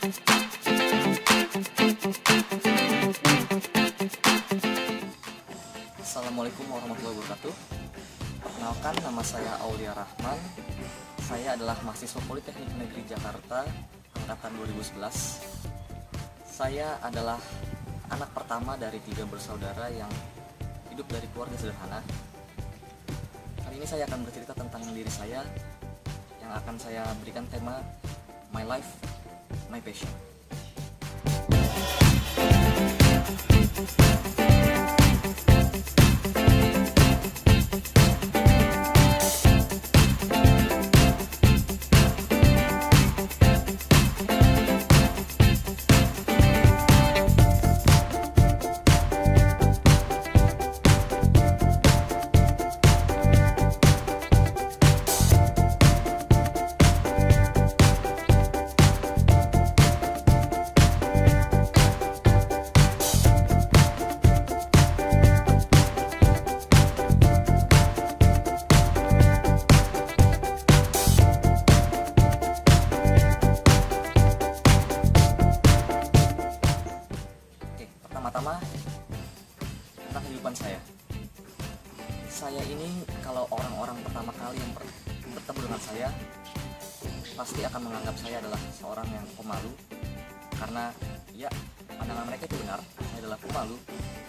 Assalamualaikum warahmatullahi wabarakatuh. Perkenalkan, nama saya Aulia Rahman. Saya adalah mahasiswa Politeknik Negeri Jakarta angkatan 2011. Saya adalah anak pertama dari 3 bersaudara yang hidup dari keluarga sederhana. Kali ini saya akan bercerita tentang diri saya yang akan saya berikan tema My Life, My Passion. Pertama-tama, tentang kehidupan saya. Saya ini kalau orang-orang pertama kali yang bertemu dengan saya pasti akan menganggap saya adalah seorang yang pemalu. Karena ya, pandangan mereka itu benar, saya adalah pemalu.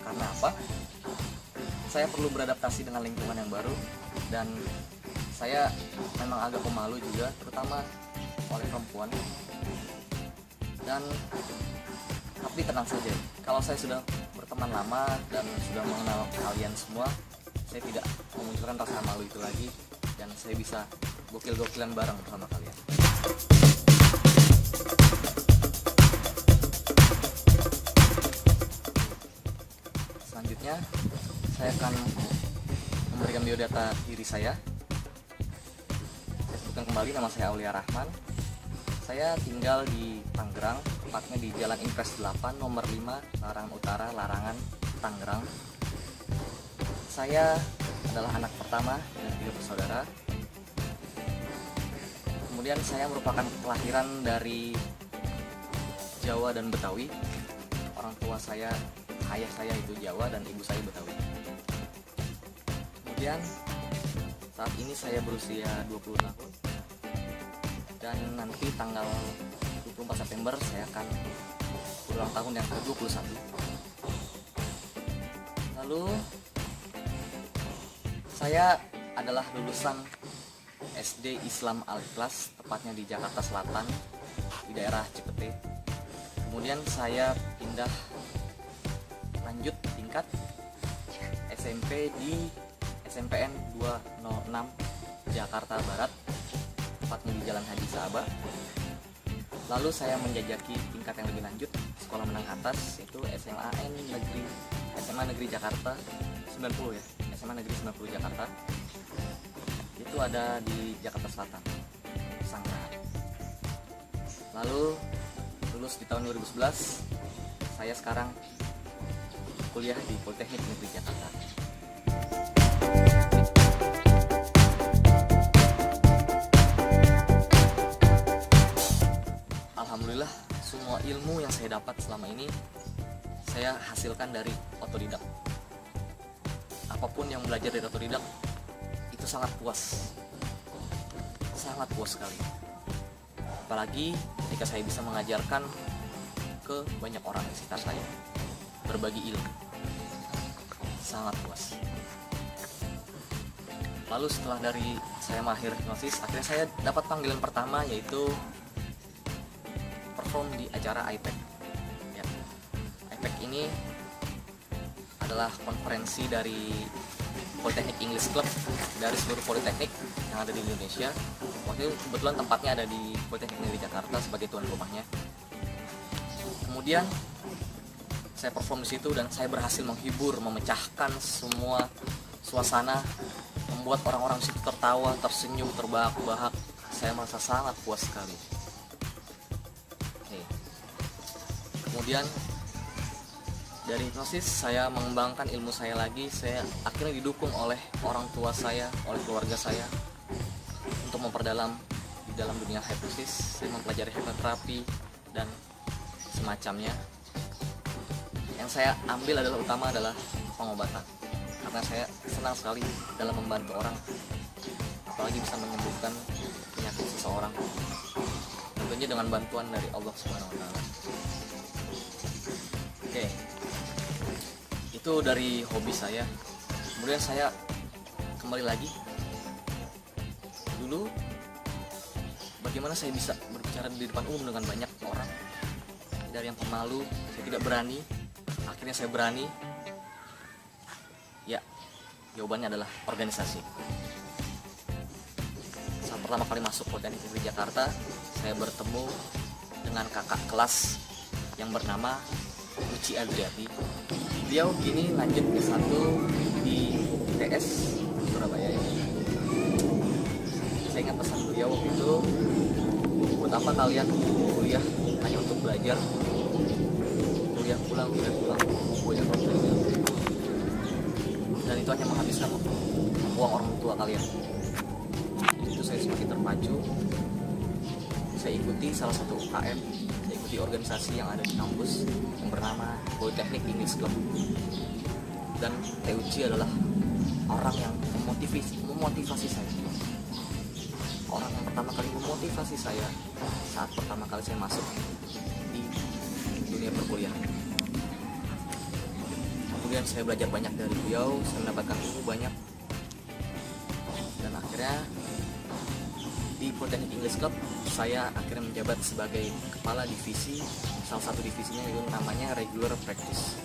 Karena apa? Saya perlu beradaptasi dengan lingkungan yang baru. Dan saya memang agak pemalu juga, terutama oleh perempuan. Dan tapi tenang saja, kalau saya sudah berteman lama dan sudah mengenal kalian semua, saya tidak memunculkan rasa malu itu lagi, dan saya bisa gokil-gokilan bareng bersama kalian. Selanjutnya, saya akan memberikan biodata diri saya. Saya sebutkan kembali, nama saya Aulia Rahman. Saya tinggal di Tangerang, tepatnya di Jalan Impres 8, nomor 5, Larangan Utara, Larangan, Tangerang. Saya adalah anak pertama dari 3 bersaudara. Kemudian saya merupakan kelahiran dari Jawa dan Betawi. Orang tua saya, ayah saya itu Jawa dan ibu saya Betawi. Kemudian saat ini saya berusia 20 tahun. Dan nanti tanggal 24 September saya akan ulang tahun yang ke-21. Lalu saya adalah lulusan SD Islam Al-Ikhlas, tepatnya di Jakarta Selatan, di daerah Cipete. Kemudian saya pindah lanjut tingkat SMP di SMPN 206 Jakarta Barat, tepatnya di Jalan Haji Saaba. Lalu saya menjajaki tingkat yang lebih lanjut, sekolah menengah atas, yaitu SMA Negeri Jakarta 90 ya, SMA Negeri 90 Jakarta. Itu ada di Jakarta Selatan, Sanggrahan. Lalu lulus di tahun 2011. Saya sekarang kuliah di Politeknik Negeri Jakarta. Alhamdulillah, semua ilmu yang saya dapat selama ini saya hasilkan dari otodidak. Apapun yang belajar dari otodidak itu sangat puas sekali. Apalagi ketika saya bisa mengajarkan ke banyak orang di sekitar saya, berbagi ilmu, sangat puas. Lalu setelah dari saya mahir hipnosis, akhirnya saya dapat panggilan pertama, yaitu perform di acara IPEC ya. IPEC ini adalah konferensi dari Politeknik English Club dari seluruh politeknik yang ada di Indonesia. Waktu itu kebetulan tempatnya ada di Politeknik Negeri Jakarta sebagai tuan rumahnya. Kemudian saya perform di situ dan saya berhasil menghibur, memecahkan semua suasana, membuat orang-orang di situ tertawa, tersenyum, terbahak-bahak. Saya merasa sangat puas sekali. Kemudian dari hipnosis saya mengembangkan ilmu saya lagi. Saya akhirnya didukung oleh orang tua saya, oleh keluarga saya untuk memperdalam di dalam dunia hipnosis. Saya mempelajari hipnoterapi, dan semacamnya. Yang saya ambil utama adalah pengobatan, karena saya senang sekali dalam membantu orang, apalagi bisa menyembuhkan penyakit seseorang, tentunya dengan bantuan dari Allah Subhanahu wa Ta'ala. Oke, itu dari hobi saya. Kemudian saya kembali lagi dulu, bagaimana saya bisa berbicara di depan umum dengan banyak orang. Dari yang pemalu, saya tidak berani, akhirnya saya berani. Ya, jawabannya adalah organisasi. Saat pertama kali masuk Politeknik Negeri Jakarta, saya bertemu dengan kakak kelas yang bernama Uci Adriati. Beliau kini lanjut S1 di ITS Surabaya ini. Saya ingat pesan beliau waktu itu, buat apa kalian kuliah hanya untuk belajar, kuliah pulang, kuliah belajar, dan itu hanya menghabiskan uang orang tua kalian. Itu saya semakin terpacu. Saya ikuti salah satu UKM, saya ikuti organisasi yang ada di kampus yang bernama Politeknik English Club. Dan Teuci adalah orang yang memotivasi saya. Orang yang pertama kali memotivasi saya saat pertama kali saya masuk di dunia perkuliahan. Kemudian saya belajar banyak dari beliau, saya mendapatkan ilmu banyak, dan akhirnya di Politeknik English Club saya akhirnya menjabat sebagai kepala divisi, salah satu divisinya itu namanya Regular Practice.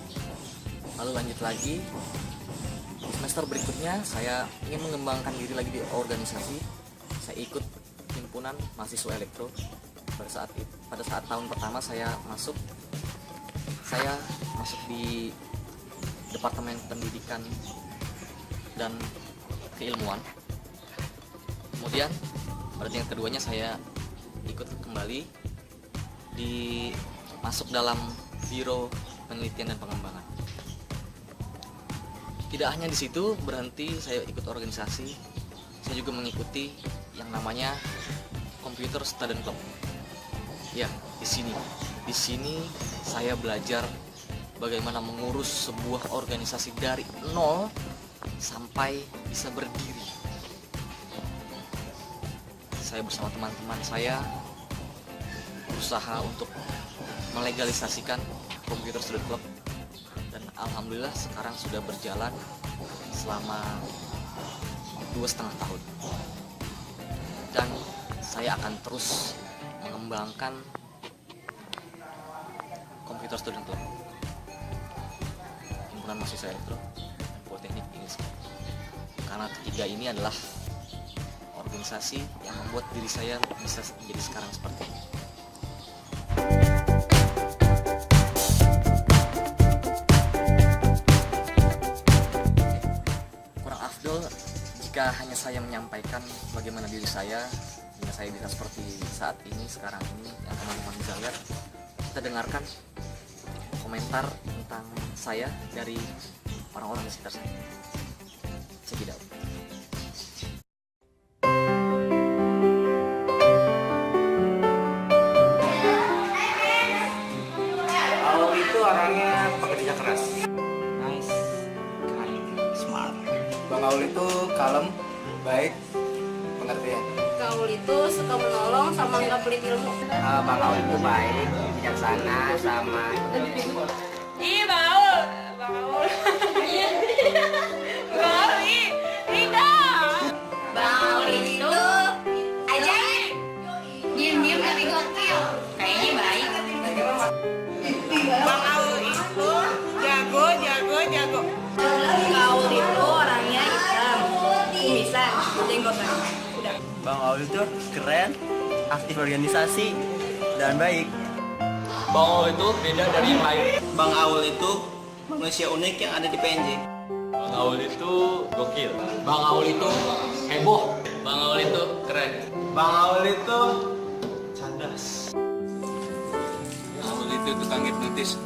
Lalu lanjut lagi, di semester berikutnya saya ingin mengembangkan diri lagi di organisasi. Saya ikut himpunan mahasiswa elektro. Pada saat tahun pertama saya masuk di Departemen Pendidikan dan Keilmuan. Kemudian pada tingkat keduanya saya ikut kembali masuk dalam Biro Penelitian dan Pengembangan. Tidak hanya di situ berhenti, saya ikut organisasi. Saya juga mengikuti yang namanya Computer Student Club. Ya, di sini saya belajar bagaimana mengurus sebuah organisasi dari nol sampai bisa berdiri. Saya bersama teman-teman saya berusaha untuk melegalisasikan Computer Student Club, dan alhamdulillah sekarang sudah berjalan selama 2,5 tahun. Dan saya akan terus mengembangkan Computer Student Club, himpunan mahasiswa elektro, dan Politeknik English Club. Karena ketiga ini adalah organisasi yang membuat diri saya bisa menjadi sekarang seperti ini. Kurang afdol jika hanya saya menyampaikan bagaimana diri saya hingga saya bisa seperti saat ini, sekarang ini, yang teman-teman bisa lihat. Kita dengarkan komentar tentang saya dari orang-orang di sekitar saya. Check it out. Kalau itu orangnya pekerja keras, nice, kind, smart. Bang Aul itu kalem, baik, pengertian. Gaul itu suka menolong sama nggak pelit ilmu. Bang Aul itu baik, bijaksana, sama. Ih, Bang Aul. Iya. Bang Aul, tidak. Bang Aul itu ajaib. Diam-diam tapi gokil. Kayaknya baik. Bang Aul itu jago. Bang Aul itu orangnya hitam, kumisan, jenggotan. Udah. Bang Aul itu keren, aktif organisasi, dan baik. Bang Aul itu beda dari yang lain. Bang Aul itu manusia unik yang ada di PNJ. Bang Aul itu gokil. Bang Aul itu heboh. Bang Aul itu keren. Bang Aul itu cerdas. Aul itu tukang hipnotis.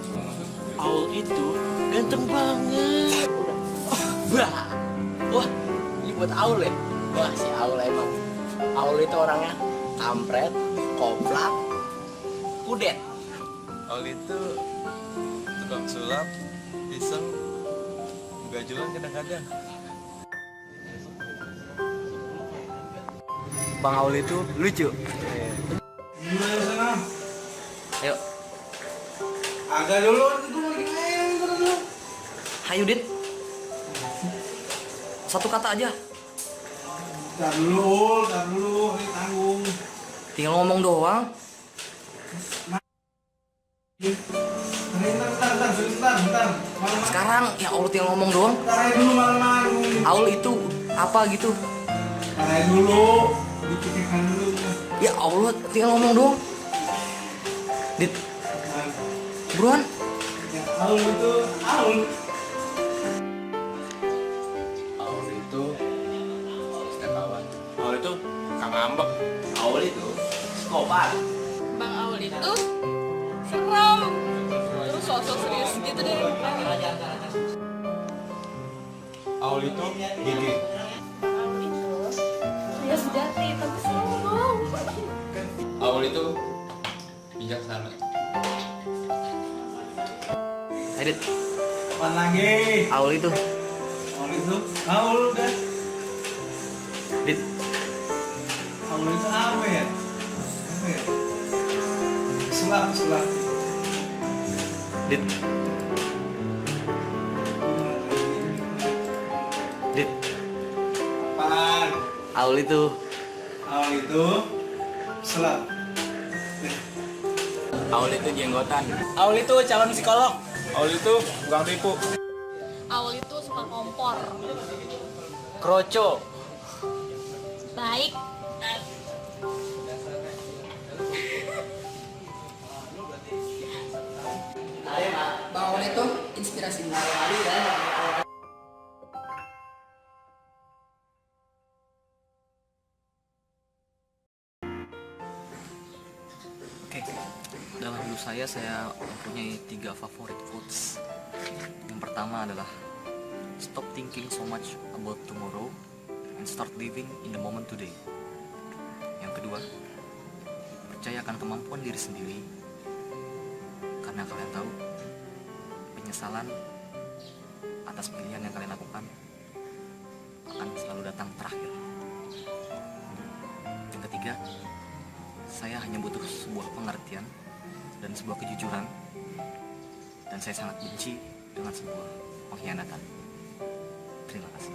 Aul itu ganteng banget. Wah, ini buat Aul ya? Wah, si Aul emang. Aul itu orangnya kampret, koplak, kudet. Aul itu tukang sulap, iseng, begajulan kadang-kadang. Bang Aul itu lucu. Ayo, Agak dulu, itu lagi main dulu. hayu Dit. Satu kata aja. Tar dulu, ini tanggung. Tinggal ngomong doang. Bentar. Malam, Sekarang ya Allah tinggal ngomong doang. ntar aja dulu malam-malam. Aul itu apa gitu? Ntar aja dulu, dipikirkan dulu. Ya Allah tinggal ngomong doang. Dit, buruan. Ya, Aul itu, Aul. Aul itu setiakawan. Aul itu Kang Ambek. Aul itu psikopat. Bang Aul itu serem. Terus sosok serius gitu deh. Aul itu gigi. Ya sejati, tapi serem. Aul itu bijaksana. Edit, Apaan lagi? Aul itu. Aul kan? Dit, Aul itu apa ya? Sulap. Dit, Dit. Apaan? Aul itu. Aul itu sulap. Aul itu jenggotan. Aul itu calon psikolog. Aul itu tukang tipu. Aul itu suka kompor. Kroco. Baik. Bang Aul itu inspirasi. Oke, dalam hidup saya mempunyai 3 favorit quotes. Yang pertama adalah stop thinking so much about tomorrow and start living in the moment today. Yang kedua, percayakan kemampuan diri sendiri karena kalian tahu penyesalan atas pilihan yang kalian lakukan akan selalu datang terakhir. Yang ketiga, saya hanya butuh sebuah pengertian dan sebuah kejujuran, dan saya sangat benci dengan sebuah pengkhianatan. Terima kasih.